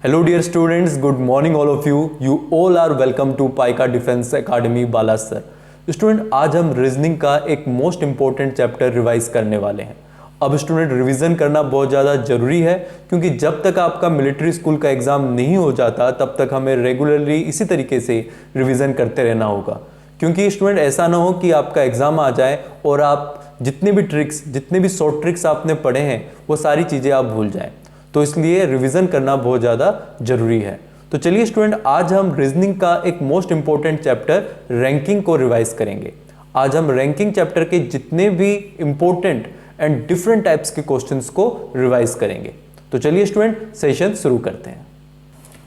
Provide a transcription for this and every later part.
Hello dear students, good morning all of you. You all are welcome to Paika defence academy Balasar. Student आज हम reasoning का एक most important chapter revise करने वाले हैं। अब स्टूडेंट रिवीजन करना बहुत ज़्यादा ज़रूरी है क्योंकि जब तक आपका मिलिट्री स्कूल का एग्ज़ाम नहीं हो जाता तब तक हमें रेगुलरली इसी तरीके से रिवीजन करते रहना होगा। क्योंकि स्टूडेंट ऐसा ना हो कि आपका एग्ज़ाम आ जाए और आप जितने भी शॉर्ट ट्रिक्स आपने पढ़े हैं वो सारी चीज़ें आप भूल जाएं। तो इसलिए रिवीजन करना बहुत ज़्यादा जरूरी है। तो चलिए स्टूडेंट आज हम रीजनिंग का एक मोस्ट इंपॉर्टेंट चैप्टर रैंकिंग को रिवाइज करेंगे। आज हम रैंकिंग चैप्टर के जितने भी इंपॉर्टेंट एंड डिफरेंट टाइप्स के क्वेश्चंस को रिवाइज करेंगे। तो चलिए स्टूडेंट सेशन शुरू करते हैं।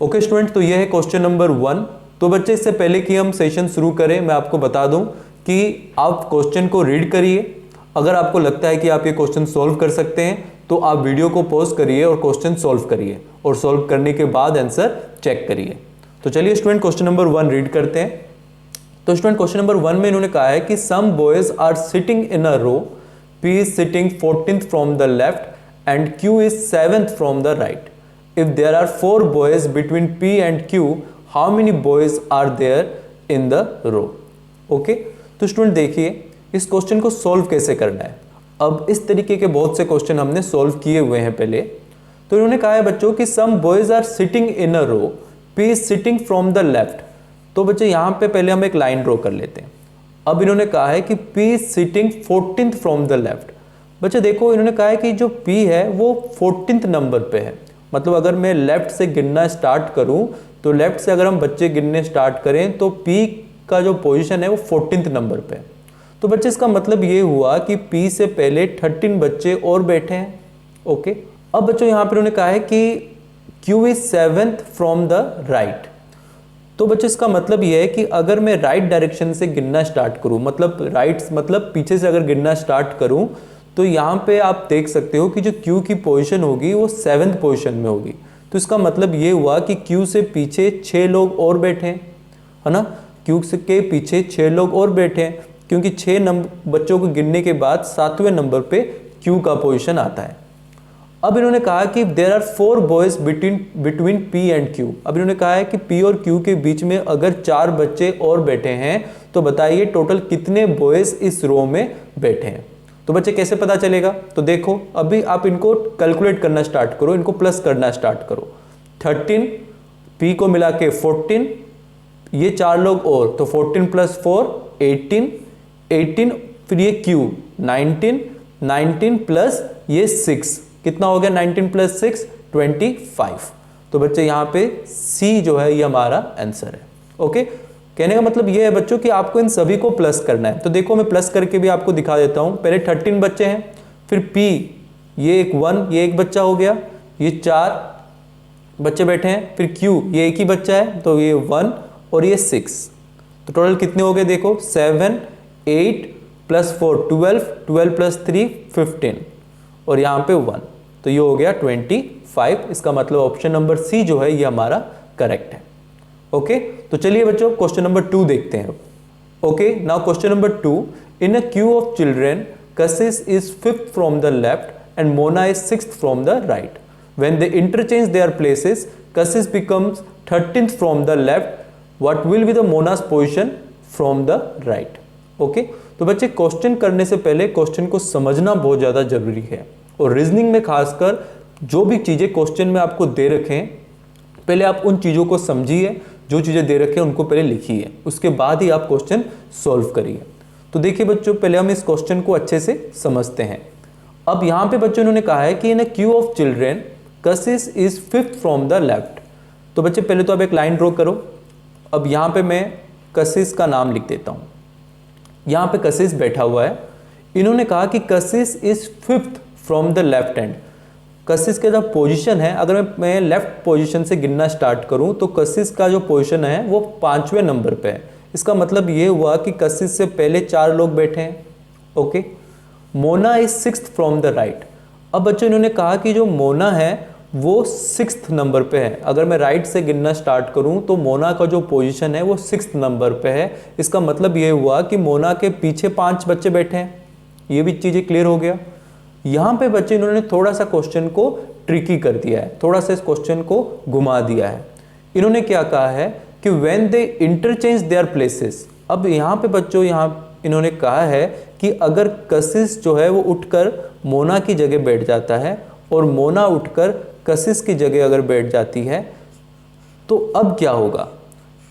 ओके स्टूडेंट, तो यह है क्वेश्चन नंबर 1। तो बच्चे इससे पहले कि हम सेशन शुरू करें मैं आपको बता दूं कि आप क्वेश्चन को रीड करिए। अगर आपको लगता है कि आप ये क्वेश्चन सॉल्व कर सकते हैं तो आप वीडियो को पॉज करिए और क्वेश्चन सॉल्व करिए और सॉल्व करने के बाद आंसर चेक करिए। तो चलिए स्टूडेंट क्वेश्चन नंबर 1 रीड करते हैं। तो स्टूडेंट क्वेश्चन नंबर 1 में इन्होंने कहा है कि some boys are sitting in a row, P is sitting 14th from the left and Q is 7th from the right. If there are 4 boys between P and Q, how many boys are there in the row? Okay? तो student देखिए इस question को solve कैसे करना है। अब इस तरीके के बहुत से क्वेश्चन हमने सॉल्व किए हुए हैं पहले। तो इन्होंने कहा है बच्चों कि some boys are sitting in a row, P is sitting from the left। तो बच्चे यहाँ पे पहले हम एक लाइन ड्रॉ कर लेते हैं। अब इन्होंने कहा है कि P is sitting 14th from the left। बच्चे देखो इन्होंने कहा है कि जो P है वो 14th नंबर पे है। मतलब अगर मैं लेफ्ट से गिनना स्टार्ट करूं तो लेफ्ट से अगर हम बच्चे गिनने स्टार्ट करें तो P का जो पोजीशन है वो 14th नंबर पे है। तो बच्चे इसका मतलब ये हुआ कि P से पहले 13 बच्चे और बैठे हैं। ओके, अब बच्चों यहाँ पर उन्होंने कहा है कि Q is 7th from the right। तो बच्चे इसका मतलब ये है कि अगर मैं राइट डायरेक्शन से गिनना स्टार्ट करूं, मतलब मतलब पीछे से अगर गिनना स्टार्ट करूं तो यहाँ पे आप देख सकते हो कि जो Q की पोजीशन होगी वो 7th पोजीशन में होगी। तो इसका मतलब ये हुआ कि Q से पीछे 6 लोग और बैठे हैं, है ना। Q के पीछे 6 लोग और बैठे हैं क्योंकि 6 बच्चों को गिनने के बाद 7वें नंबर पे Q का पोजीशन आता है। अब इन्होंने कहा कि there are 4 boys between P and Q। अब इन्होंने कहा है कि P और Q के बीच में अगर 4 बच्चे और बैठे हैं तो बताइए टोटल कितने बॉयज इस रो में बैठे हैं। तो बच्चे कैसे पता चलेगा? तो देखो अभी आप इनको कैलकुलेट करना स्टार्ट करो, इनको प्लस करना स्टार्ट करो। 13 P को मिला के 14, ये 4 लोग और तो 14 + 4 18, फिर ये Q 19 प्लस ये 6 कितना हो गया? 19 + 6 25। तो बच्चे यहाँ पे C जो है ये हमारा आंसर है। ओके, कहने का मतलब ये है बच्चों कि आपको इन सभी को प्लस करना है। तो देखो मैं प्लस करके भी आपको दिखा देता हूँ। पहले 13 बच्चे हैं, फिर P ये एक 1, ये एक बच्चा हो गया, ये 4 बच्चे बैठे हैं, फिर Q ये एक ही बच्चा है तो ये 1 और ये 6। तो टोटल कितने हो गए देखो 7 8 + 4 12 + 3 15 और यहाँ पे 1, तो ये हो गया 25। इसका मतलब ऑप्शन नंबर C जो है ये हमारा करेक्ट है। ओके, तो चलिए बच्चों क्वेश्चन नंबर 2 देखते हैं। Okay, now question number 2, in a queue of children Kashish is 5th from the left and Mona is 6th from the right. When they interchange their places Kashish becomes 13th from the left, what will be the Mona's position from the right. Okay, तो बच्चे question करने से पहले question को समझना बहुत ज़्यादा जरूरी है और रीजनिंग में खासकर जो भी चीज़ें क्वेश्चन में आपको दे रखें पहले आप उन चीज़ों को समझिए, जो चीज़ें दे रखे हैं उनको पहले लिखिए, उसके बाद ही आप क्वेश्चन सॉल्व करिए। तो देखिए बच्चों पहले हम इस क्वेश्चन को अच्छे से समझते हैं। अब यहाँ पे बच्चों इन्होंने कहा है कि इन a queue of children Kashish is 5th from the left. तो बच्चे पहले तो आप एक लाइन ड्रॉ करो। अब यहाँ पे मैं कशिश का नाम लिख देता हूँ। यहाँ पे कशिश बैठा हुआ है। इन्होंने कहा कि कशिश is 5th from the left hand. कशिश का जो पोजीशन है, अगर मैं लेफ्ट पोजीशन से गिनना स्टार्ट करूं तो कशिश का जो पोजीशन है वो 5वें नंबर पे है। इसका मतलब ये हुआ कि कशिश से पहले 4 लोग बैठे हैं। Okay, Mona is 6th from the right. अब बच्चों इन्होंने कहा कि जो मोना है वो 6th नंबर पे है। अगर मैं राइट से गिनना स्टार्ट करूं तो मोना का जो पोजीशन है वो 6th नंबर पे है। इसका मतलब ये हुआ कि मोना के पीछे 5 बच्चे बैठे हैं। ये भी चीज़ें क्लियर हो गया। यहाँ पे बच्चे इन्होंने थोड़ा सा क्वेश्चन को ट्रिकी कर दिया है, थोड़ा सा इस क्वेश्चन को घुमा दिया है। इन्होंने क्या कहा है कि when they interchange their places. अब यहाँ पे बच्चों इन्होंने कहा है कि अगर कशिश जो है वो उठकर मोना की जगह बैठ जाता है और मोना उठकर कशिश की जगह अगर बैठ जाती है तो अब क्या होगा।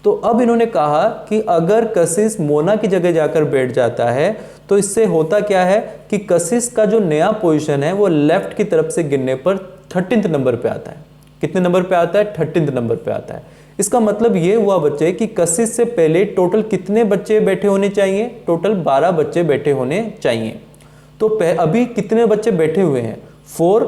तो अब इन्होंने कहा कि अगर कशिश मोना की जगह जाकर बैठ जाता है तो इससे होता क्या है कि कशिश का जो नया पोजीशन है वो लेफ्ट की तरफ से गिनने पर 13th नंबर पे आता है। कितने नंबर पे आता है? 13th नंबर पे आता है। इसका मतलब ये हुआ बच्चे कि कशिश से पहले टोटल कितने बच्चे बैठे होने चाहिए? टोटल 12 बच्चे बैठे होने चाहिए। तो अभी कितने बच्चे बैठे हुए हैं? 4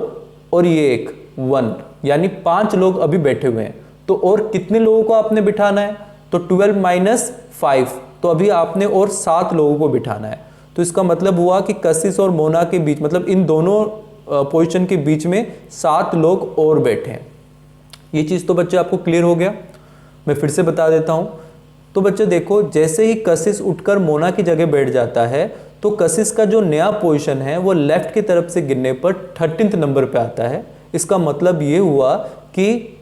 और ये एक 1, यानी 5 लोग अभी बैठे हुए हैं। तो और कितने लोगों को आपने बिठाना है? तो 12 - 5, तो अभी आपने और 7 लोगों को बिठाना है। तो इसका मतलब हुआ कि कशिश और मोना के बीच, मतलब इन दोनों पोजीशन के बीच में 7 लोग और बैठे हैं। ये चीज़ तो बच्चे आपको क्लियर हो गया। मैं फिर से बता देता हूँ। तो बच्चे देखो, जैसे ही कशिश उठकर मोना की जगह बैठ जाता है तो कशिश का जो नया पोजीशन है वो लेफ्ट की तरफ से गिनने पर 13th नंबर पे आता है। इसका मतलब ये हुआ कि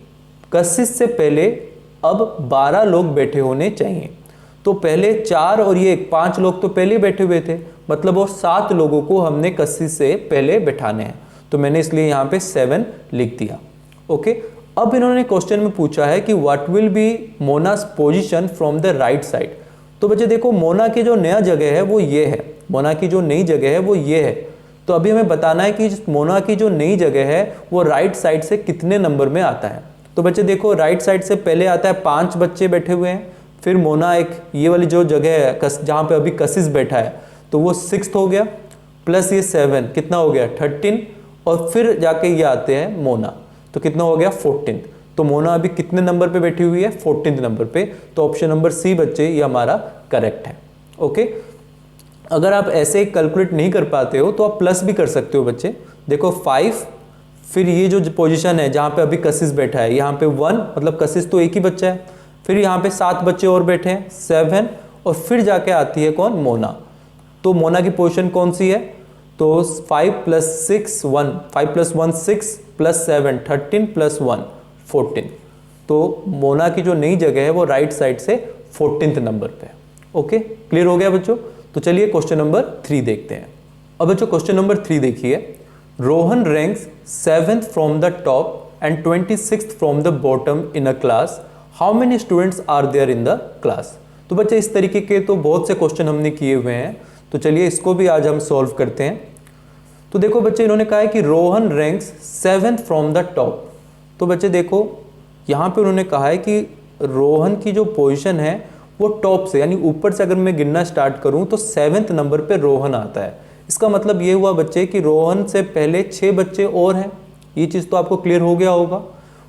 कशिश से पहले अब 12 लोग बैठे होने चाहिए। तो पहले 4 और ये 5 लोग तो पहले बैठे हुए थे, मतलब और 7 लोगों को हमने कशिश से पहले बैठाने हैं। तो मैंने इसलिए यहाँ पे 7 लिख दिया। ओके, अब इन्होंने क्वेश्चन में पूछा है कि what will B Mona's position from the right side. तो बच्चे देखो, मोना की जो नया जगह है वो ये है, मोना की जो नई जगह है वो ये है। तो अभी हमें बताना है कि मोना की जो नई जगह है वो राइट साइड से कितने नंबर में आता है। तो बच्चे देखो, राइट साइड से पहले आता है 5 बच्चे बैठे हुए हैं, फिर मोना एक ये वाली जो जगह है जहाँ पे अभी कशिश बैठा है तो वो 6th हो गया, प्लस ये 7 कितना हो गया 13, और फिर जाके ये आते हैं मोना, तो कितना हो गया 14। तो मोना अभी कितने नंबर पे बैठी हुई है? 14th नंबर पे। तो ऑप्शन नंबर सी बच्चे ये हमारा करेक्ट है। ओके, अगर आप ऐसे कैलकुलेट नहीं कर पाते हो तो आप प्लस भी कर सकते हो बच्चे। देखो 5, फिर ये जो पोजीशन है जहाँ पे अभी कशिश बैठा है यहाँ पे 1, मतलब कशिश तो एक ही बच्चा है, फिर यहाँ पे 7 बच्चे और बैठे हैं 7, और फिर जाके आती है कौन? मोना। तो मोना की पोजीशन कौन सी है? तो 5 + 6 1, 5 + 1 6 + 7 13 + 1 14। तो मोना की जो नई जगह है वो राइट साइड से 14th नंबर पे है। ओके, क्लियर हो गया बच्चों? तो चलिए क्वेश्चन नंबर 3 देखते हैं। अब बच्चों क्वेश्चन नंबर 3 देखिए। Rohan ranks 7th from the top and 26th from the bottom in a class, how many students are there in the class. तो बच्चे इस तरीके के तो बहुत से क्वेश्चन हमने किए हुए हैं, तो चलिए इसको भी आज हम सॉल्व करते हैं। तो देखो बच्चे, इन्होंने कहा है कि Rohan ranks 7th from the top. तो बच्चे देखो, यहाँ पे उन्होंने कहा है कि रोहन की जो पोजीशन है वो टॉप से, यानी ऊपर से अगर मैं गिनना स्टार्ट करूं तो 7th नंबर पे रोहन आता है। इसका मतलब ये हुआ बच्चे कि रोहन से पहले 6 बच्चे और हैं। ये चीज़ तो आपको क्लियर हो गया होगा।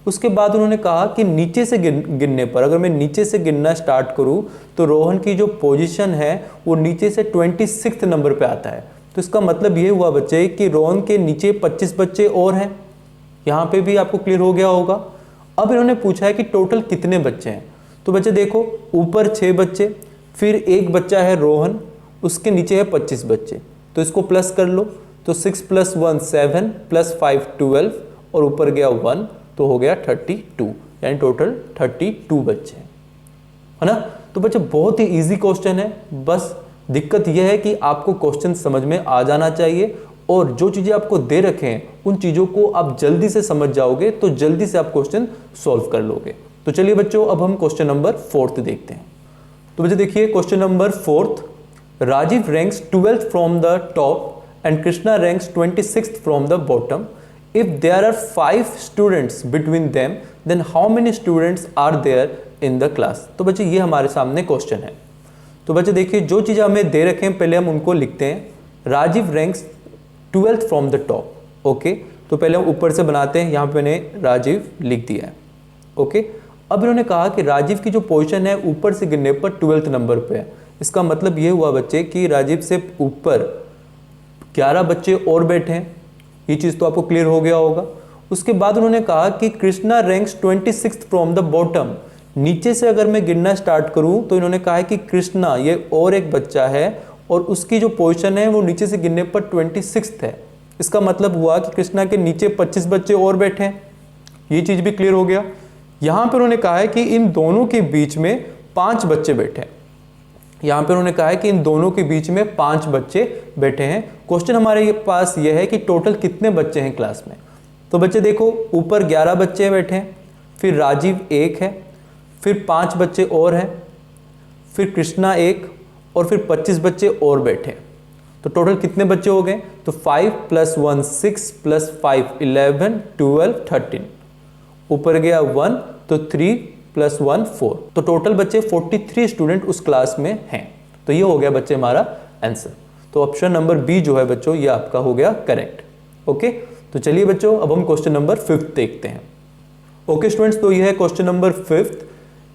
उसके बाद उन्होंने कहा कि नीचे से गिनने पर, अगर मैं नीचे से गिनना स्टार्ट करूं तो रोहन की जो पोजीशन है वो नीचे से 26th नंबर पे आता है। तो इसका मतलब ये हुआ बच्चे कि रोहन के नीचे 25 बच्चे और हैं। यहाँ पे भी आपको क्लियर हो गया होगा। अब इन्होंने पूछा है कि टोटल कितने बच्चे हैं। तो बच्चे देखो, ऊपर 6 बच्चे, फिर एक बच्चा है रोहन, उसके नीचे है 25 बच्चे, तो इसको प्लस कर लो। तो 6 + 1 7 + 5 12, और ऊपर गया 1, तो हो गया 32, यानी टोटल 32 बच्चे हैं, है ना। तो बच्चे बहुत ही इजी क्वेश्चन है, बस दिक्कत यह है कि आपको क्वेश्चन समझ में आ जाना चाहिए, और जो चीज़ें आपको दे रखे हैं उन चीज़ों को आप जल्दी से समझ जाओगे तो जल्दी से आप क्वेश्चन सॉल्व कर लोगे। तो चलिए बच्चों, अब हम क्वेश्चन नंबर 4 देखते हैं। तो बच्चे देखिए question number 4, Rajiv ranks 12th from the top and Krishna ranks 26th from the bottom. If there are 5 students between them, then how many students are there in the class. तो बच्चे ये हमारे सामने क्वेश्चन है। तो बच्चे देखिए, जो चीज़ें हमें दे रखे हैं पहले हम उनको लिखते हैं। Rajiv ranks 12th from the top. Okay, तो पहले हम ऊपर से बनाते हैं। यहाँ पे मैंने राजीव लिख दिया है। ओके, अब इन्होंने कहा कि राजीव की जो पोजीशन है ऊपर से गिनने पर 12th नंबर पे है। इसका मतलब ये हुआ बच्चे कि राजीव से ऊपर 11 बच्चे और बैठे हैं। ये चीज़ तो आपको क्लियर हो गया होगा। उसके बाद उन्होंने कहा कि Krishna ranks 26th from the bottom. नीचे से अगर मैं गिनना स्टार्ट करूं तो इन्होंने कहा है कि कृष्णा, ये और एक बच्चा है, और उसकी जो पोजीशन है वो नीचे से गिनने पर 26th है। इसका मतलब हुआ कि कृष्णा के नीचे 25 बच्चे और बैठे हैं, ये चीज़ भी क्लियर हो गया। यहाँ पर उन्होंने कहा है कि इन दोनों के बीच में 5 बच्चे बैठे हैं, यहाँ पे उन्होंने कहा है कि इन दोनों के बीच में 5 बच्चे बैठे हैं। क्वेश्चन हमारे पास यह है कि टोटल कितने बच्चे हैं क्लास में। तो बच्चे देखो, ऊपर 11 बच्चे बैठे हैं, फिर राजीव 1 है, फिर 5 बच्चे और हैं, फिर कृष्णा 1 और फिर 25 बच्चे और बैठे हैं। तो टोटल कितने बच्चे हो गए, तो 5 + 1 6 + 5 11 12 13, ऊपर गया 1 तो 3 + 1 4, तो टोटल बच्चे 43 स्टूडेंट उस क्लास में हैं। तो ये हो गया बच्चे हमारा आंसर। तो ऑप्शन नंबर बी जो है बच्चों ये आपका हो गया करेक्ट। ओके, तो चलिए बच्चों अब हम क्वेश्चन नंबर 5 देखते हैं। ओके स्टूडेंट्स, तो ये है question number 5।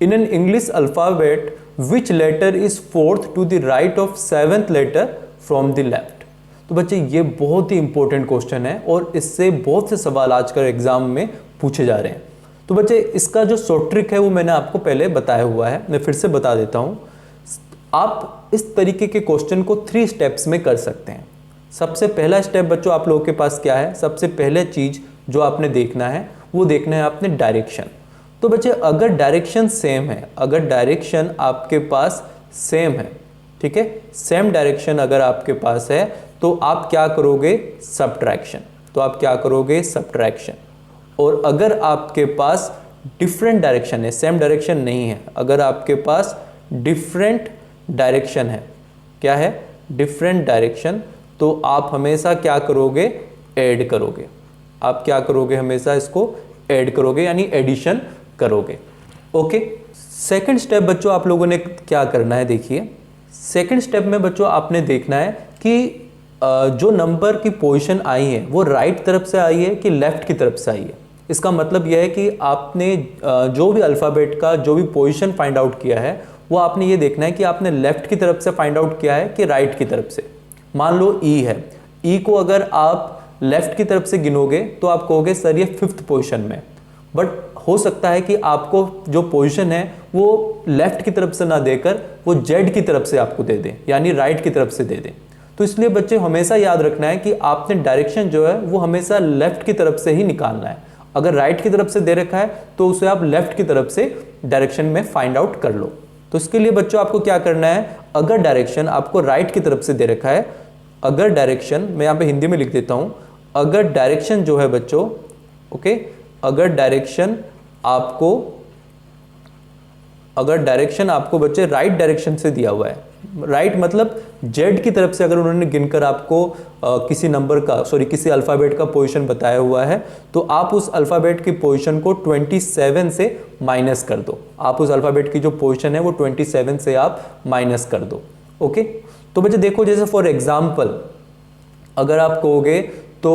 In an English alphabet which letter is 4th to the right of 7th letter from the left. तो बच्चे ये बहुत ही इंपॉर्टेंट क्वेश्चन है और इससे बहुत से सवाल आजकल एग्जाम में पूछे जा रहे हैं। तो बच्चे इसका जो शॉर्ट ट्रिक है वो मैंने आपको पहले बताया हुआ है, मैं फिर से बता देता हूँ। आप इस तरीके के क्वेश्चन को 3 स्टेप्स में कर सकते हैं। सबसे पहला स्टेप बच्चों आप लोगों के पास क्या है, सबसे पहले चीज़ जो आपने देखना है वो देखना है आपने डायरेक्शन। तो बच्चे अगर डायरेक्शन सेम है, अगर डायरेक्शन आपके पास सेम है, ठीक है, सेम डायरेक्शन अगर आपके पास है तो आप क्या करोगे, सब्ट्रैक्शन। तो आप क्या करोगे, सब्ट्रैक्शन। और अगर आपके पास डिफरेंट डायरेक्शन है, सेम डायरेक्शन नहीं है, अगर आपके पास डिफरेंट डायरेक्शन है, क्या है, डिफरेंट डायरेक्शन, तो आप हमेशा क्या करोगे, ऐड करोगे। आप क्या करोगे, हमेशा इसको ऐड करोगे यानी एडिशन करोगे। ओके, सेकंड स्टेप बच्चों आप लोगों ने क्या करना है, देखिए सेकंड स्टेप में बच्चों आपने देखना है कि जो नंबर की पोजीशन आई है वो राइट तरफ से आई है कि लेफ्ट की तरफ से आई है। इसका मतलब यह है कि आपने जो भी अल्फ़ाबेट का जो भी पोजीशन फाइंड आउट किया है वो आपने ये देखना है कि आपने लेफ्ट की तरफ से फाइंड आउट किया है कि राइट की तरफ से। मान लो ई है, ई को अगर आप लेफ्ट की तरफ से गिनोगे तो आप कहोगे सर ये 5th पोजीशन में, बट हो सकता है कि आपको जो पोजीशन है वो लेफ्ट की तरफ से ना देकर वो जेड की तरफ से आपको दे दे, यानी राइट की तरफ से दे दे। तो इसलिए बच्चे हमेशा याद रखना है कि आपने डायरेक्शन जो है वो हमेशा लेफ्ट की तरफ से ही निकालना है। अगर राइट की तरफ से दे रखा है तो उसे आप लेफ्ट की तरफ से डायरेक्शन में फाइंड आउट कर लो। तो इसके लिए बच्चों आपको क्या करना है, अगर डायरेक्शन आपको राइट की तरफ से दे रखा है, अगर डायरेक्शन, मैं यहाँ पे हिंदी में लिख देता हूँ, अगर डायरेक्शन जो है बच्चों, ओके, अगर डायरेक्शन आपको बच्चे राइट डायरेक्शन से दिया हुआ है, राइट मतलब जेड की तरफ से अगर उन्होंने गिनकर आपको किसी नंबर का किसी अल्फ़ाबेट का पोजीशन बताया हुआ है तो आप उस अल्फ़ाबेट की पोजीशन को 27 से माइनस कर दो। आप उस अल्फ़ाबेट की जो पोजीशन है वो 27 से आप माइनस कर दो। ओके, तो बच्चे देखो, जैसे फॉर एग्जांपल अगर आप कहोगे तो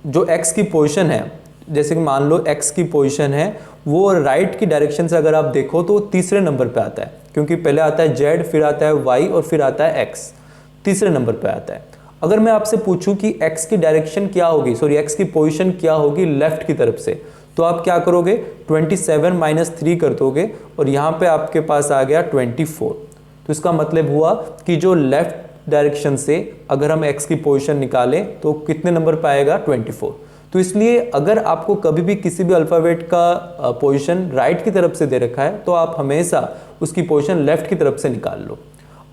जो x की पोजीशन है, जैसे कि मान लो x की पोजीशन है वो राइट की डायरेक्शन से अगर आप देखो तो तीसरे नंबर पे आता है, क्योंकि पहले आता है z, फिर आता है y और फिर आता है x, तीसरे नंबर पे आता है। अगर मैं आपसे पूछूं कि x की डायरेक्शन क्या होगी, x की पोजीशन क्या होगी लेफ्ट की तरफ से, तो आप क्या करोगे, 27 - 3 कर दोगे और यहाँ पे आपके पास आ गया 24। तो इसका मतलब हुआ कि जो लेफ्ट डायरेक्शन से अगर हम x की पोजीशन निकालें तो कितने नंबर पे आएगा, 24। तो इसलिए अगर आपको कभी भी किसी भी अल्फ़ाबेट का पोजीशन राइट की तरफ से दे रखा है तो आप हमेशा उसकी पोजीशन लेफ्ट की तरफ से निकाल लो।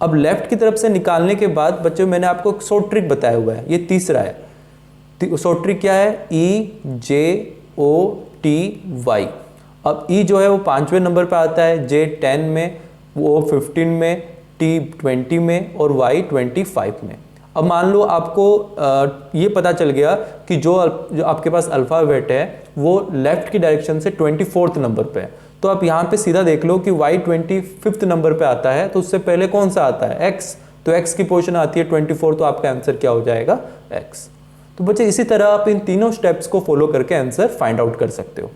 अब लेफ्ट की तरफ से निकालने के बाद बच्चों मैंने आपको एक शॉर्ट ट्रिक बताया हुआ है, ये तीसरा है। शॉर्ट ट्रिक क्या है, EJOTY। अब E जो है वो 5वें नंबर पे आता है, J 10 में, वो 15 में, T 20 में और Y 25 में। अब मान लो आपको ये पता चल गया कि जो आपके पास अल्फ़ाबेट है वो लेफ्ट की डायरेक्शन से 24th नंबर पे है, तो आप यहाँ पे सीधा देख लो कि Y 25th नंबर पे आता है, तो उससे पहले कौन सा आता है, X। तो X की पोजीशन आती है 24, तो आपका आंसर क्या हो जाएगा, X। तो बच्चे इसी तरह आप इन तीनों स्टेप्स को फॉलो करके आंसर फाइंड आउट कर सकते हो।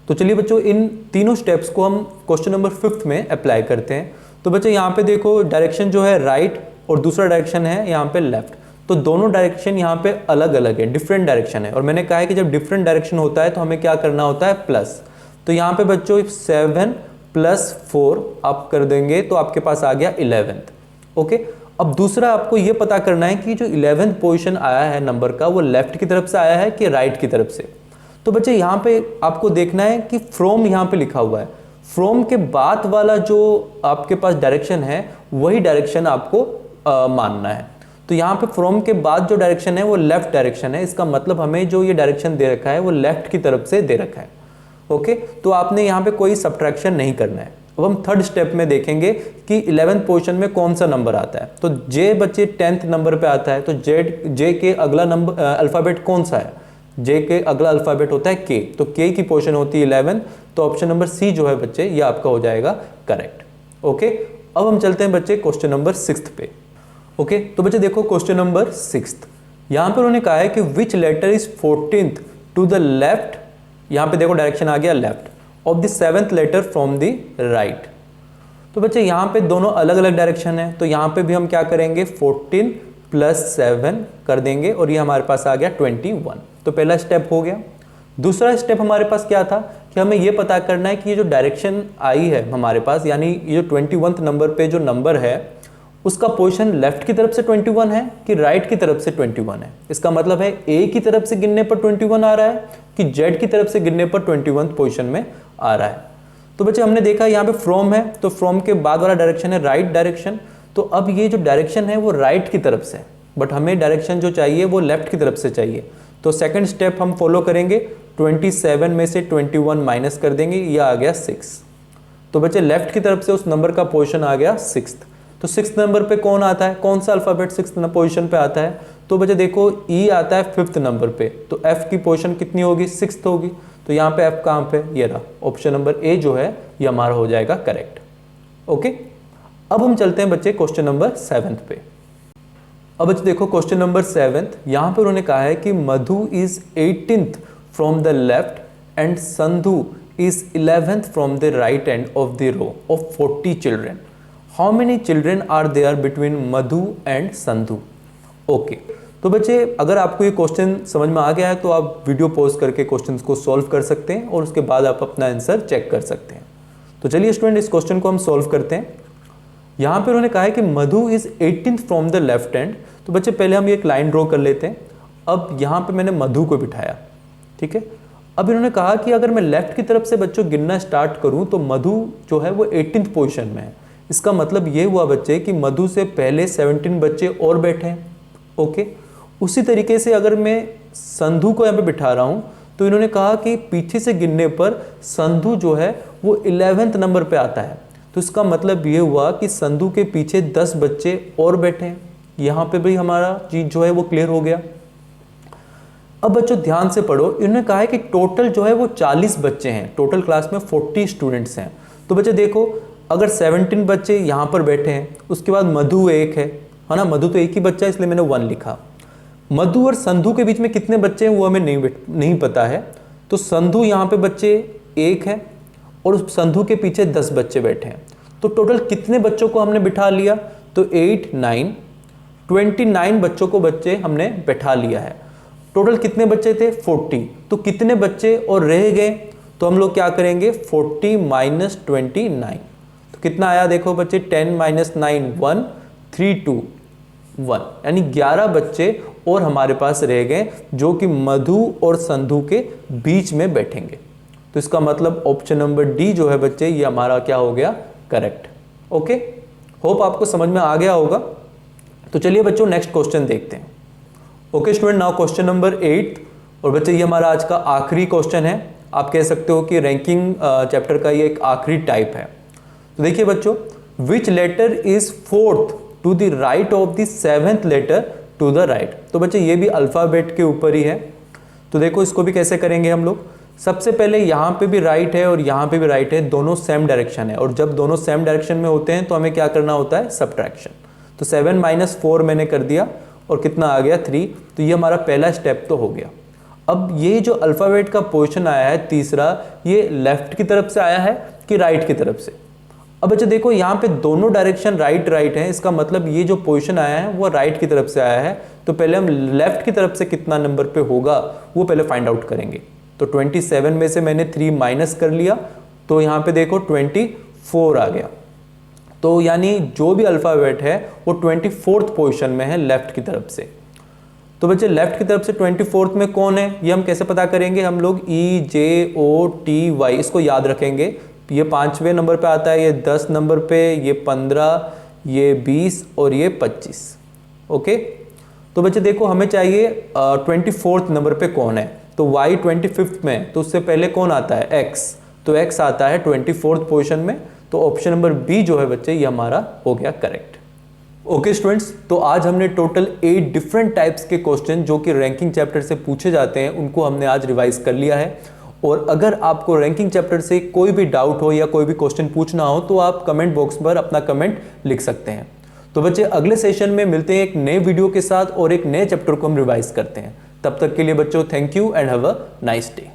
तो चलिए बच्चों इन तीनों स्टेप्स को हम क्वेश्चन नंबर 5 में अप्लाई करते हैं। तो बच्चे यहाँ पे देखो, डायरेक्शन जो है राइट और दूसरा डायरेक्शन है यहाँ पे लेफ्ट, तो दोनों डायरेक्शन यहाँ पे अलग अलग है, डिफरेंट डायरेक्शन है। और मैंने कहा है कि जब डिफरेंट डायरेक्शन होता है तो हमें क्या करना होता है, प्लस। तो यहाँ पे बच्चों 7 + 4 आप कर देंगे तो आपके पास आ गया 11th। ओके, अब दूसरा आपको ये पता करना है कि जो 11th पोजीशन आया है नंबर का वो लेफ्ट की तरफ से आया है कि राइट की तरफ से। तो बच्चे यहाँ पे आपको देखना है कि फ्रॉम यहाँ पे लिखा हुआ है, फ्रॉम के बाद वाला जो आपके पास डायरेक्शन है वही डायरेक्शन आपको मानना है। तो यहाँ पे फ्रॉम के बाद जो डायरेक्शन है वो लेफ्ट डायरेक्शन है, इसका मतलब हमें जो ये डायरेक्शन दे रखा है वो लेफ्ट की तरफ से दे रखा है। ओके, तो आपने यहाँ पे कोई सब्ट्रैक्शन नहीं करना है। अब हम थर्ड स्टेप में देखेंगे कि 11th पोजीशन में कौन सा नंबर आता है। तो जे बच्चे 10th नंबर पे आता है, तो जे के अगला नंबर अल्फ़ाबेट कौन सा है, जे के अगला अल्फ़ाबेट होता है के, तो के की पोजीशन होती है 11, तो ऑप्शन नंबर सी जो है बच्चे ये आपका हो जाएगा करेक्ट। ओके, अब हम चलते हैं बच्चे क्वेश्चन नंबर 6 पे। ओके, तो बच्चे देखो क्वेश्चन नंबर 6, यहाँ पर उन्होंने कहा है कि which letter is 14th to the left, यहाँ पे देखो डायरेक्शन आ गया left, of the 7th letter from the right. तो बच्चे यहाँ पे दोनों अलग अलग डायरेक्शन है, तो यहाँ पे भी हम क्या करेंगे 14 + 7 कर देंगे और ये हमारे पास आ गया 21। तो पहला स्टेप हो गया। दूसरा स्टेप हमारे पास क्या था कि हमें ये पता करना है कि ये जो डायरेक्शन आई है हमारे पास, यानी ये जो 21 नंबर पे जो नंबर है उसका पोजीशन लेफ्ट की तरफ से 21 है कि राइट की तरफ से 21 है। इसका मतलब है ए की तरफ से गिनने पर 21 आ रहा है कि जेड की तरफ से गिनने पर 21 पोजीशन में आ रहा है। तो बच्चे हमने देखा यहाँ पे फ्रॉम है, तो फ्रॉम के बाद वाला डायरेक्शन है राइट डायरेक्शन। तो अब ये जो डायरेक्शन है वो राइट की तरफ से, बट हमें डायरेक्शन जो चाहिए वो लेफ्ट की तरफ से चाहिए। तो सेकंड स्टेप हम फॉलो करेंगे, 27 में से 21 माइनस कर देंगे, ये आ गया 6। तो बच्चे लेफ्ट की तरफ से उस नंबर का पोजीशन आ गया 6। तो 6th नंबर पे कौन आता है, कौन सा अल्फ़ाबेट 6th पोजीशन पे आता है, तो बच्चे देखो ई आता है 5th नंबर पे, तो एफ की पोजीशन कितनी होगी 6th होगी। तो यहाँ पे एफ कहाँ पे, ये रहा, ऑप्शन नंबर ए जो है ये हमारा हो जाएगा करेक्ट। ओके, अब हम चलते हैं बच्चे क्वेश्चन नंबर 7 पे। अब बच्चे देखो क्वेश्चन नंबर 7, यहाँ पर उन्होंने कहा है कि Madhu is 18th from the left and Sandhu is 11th from the right end of the row of 40 children. How many children are there between Madhu and Sandhu. Okay, तो बच्चे अगर आपको ये क्वेश्चन समझ में आ गया है तो आप वीडियो पॉज करके क्वेश्चन को सॉल्व कर सकते हैं और उसके बाद आप अपना आंसर चेक कर सकते हैं। तो चलिए स्टूडेंट इस क्वेश्चन को हम सॉल्व करते हैं। यहाँ पे उन्होंने कहा है कि Madhu is 18th from the left hand. तो बच्चे पहले हम एक लाइन ड्रॉ कर लेते हैं। अब यहाँ पे मैंने मधु को बिठाया, ठीक है। अब इन्होंने कहा कि अगर मैं लेफ्ट की तरफ से बच्चों गिनना स्टार्ट करूँ तो मधु जो है वो 18th पोजिशन में है। इसका मतलब ये हुआ बच्चे कि मधु से पहले 17 बच्चे और बैठे हैं। ओके, उसी तरीके से अगर मैं संधु को यहाँ पे बिठा रहा हूँ तो इन्होंने कहा कि पीछे से गिनने पर संधु जो है वो 11th नंबर पे आता है। तो इसका मतलब ये हुआ कि संधु के पीछे 10 बच्चे और बैठे हैं। यहाँ पे भी हमारा चीज जो है वो क्लियर हो गया। अब बच्चों ध्यान से पढ़ो, इन्होंने कहा है कि टोटल जो है वो 40 बच्चे हैं, टोटल क्लास में 40 स्टूडेंट्स हैं। तो बच्चे देखो अगर 17 बच्चे यहाँ पर बैठे हैं, उसके बाद मधु एक है ना, मधु तो एक ही बच्चा है इसलिए मैंने 1 लिखा। मधु और संधु के बीच में कितने बच्चे हैं वो हमें नहीं पता है। तो संधु यहाँ पे बच्चे एक है और उस संधु के पीछे 10 बच्चे बैठे हैं। तो टोटल कितने बच्चों को हमने बिठा लिया, तो 8 9 29 बच्चों को बच्चे हमने बैठा लिया है। टोटल कितने बच्चे थे 40। तो कितने बच्चे और रह गए, तो हम लोग क्या करेंगे 40 - 29। तो कितना आया देखो बच्चे 10 - 9 1 3 2 1, यानी 11 बच्चे और हमारे पास रह गए जो कि मधु और संधु के बीच में बैठेंगे। तो इसका मतलब ऑप्शन नंबर डी जो है बच्चे ये हमारा क्या हो गया करेक्ट। ओके, होप आपको समझ में आ गया होगा। तो चलिए बच्चों नेक्स्ट क्वेश्चन देखते हैं। Okay student, now question number 8 और बच्चे ये हमारा आज का आखिरी क्वेश्चन है। आप कह सकते हो कि रैंकिंग चैप्टर का ये एक आखिरी टाइप है। तो देखिए बच्चों, which letter is 4th to the right of the 7th letter to the right. तो बच्चे ये भी अल्फाबेट के ऊपर ही है। तो देखो इसको भी कैसे करेंगे हम लोग। सबसे पहले यहाँ पे भी राइट है और यहाँ पे भी राइट है, दोनों सेम डायरेक्शन है, और जब दोनों सेम डायरेक्शन में होते हैं तो हमें क्या करना होता है सब्ट्रैक्शन। तो 7 - 4 मैंने कर दिया और कितना आ गया 3। तो ये हमारा पहला स्टेप तो हो गया। अब ये जो अल्फ़ाबेट का पोजीशन आया है तीसरा, ये लेफ्ट की तरफ से आया है कि राइट की तरफ से। अब बच्चे देखो यहाँ पे दोनों डायरेक्शन राइट राइट है, इसका मतलब ये जो पोजीशन आया है वो राइट की तरफ से आया है। तो पहले हम लेफ्ट की तरफ से कितना नंबर पे होगा वो पहले फाइंड आउट करेंगे। तो 27 में से मैंने 3 माइनस कर लिया, तो यहाँ पे देखो 24 आ गया। तो यानी जो भी अल्फ़ाबेट है वो 24th पोजीशन में है लेफ्ट की तरफ से। तो बच्चे लेफ्ट की तरफ से 24th में कौन है ये हम कैसे पता करेंगे, हम लोग EJOTY इसको याद रखेंगे। ये 5वें नंबर पे आता है, ये 10 नंबर पे, ये 15, ये 20 और ये 25। ओके, तो बच्चे देखो हमें चाहिए 24th नंबर पे कौन है, तो Y 25th में, तो उससे पहले कौन आता है X, तो X आता है 24th पोजीशन में। तो ऑप्शन नंबर बी जो है बच्चे ये हमारा हो गया करेक्ट। ओके स्टूडेंट्स, तो आज हमने टोटल 8 डिफरेंट टाइप्स के क्वेश्चन जो कि रैंकिंग चैप्टर से पूछे जाते हैं उनको हमने आज रिवाइज कर लिया है। और अगर आपको रैंकिंग चैप्टर से कोई भी डाउट हो या कोई भी क्वेश्चन पूछना हो तो आप कमेंट बॉक्स पर अपना कमेंट लिख सकते हैं। तो बच्चे अगले सेशन में मिलते हैं एक नए वीडियो के साथ और एक नए चैप्टर को हम रिवाइज करते हैं। तब तक के लिए बच्चों thank you and have a nice day.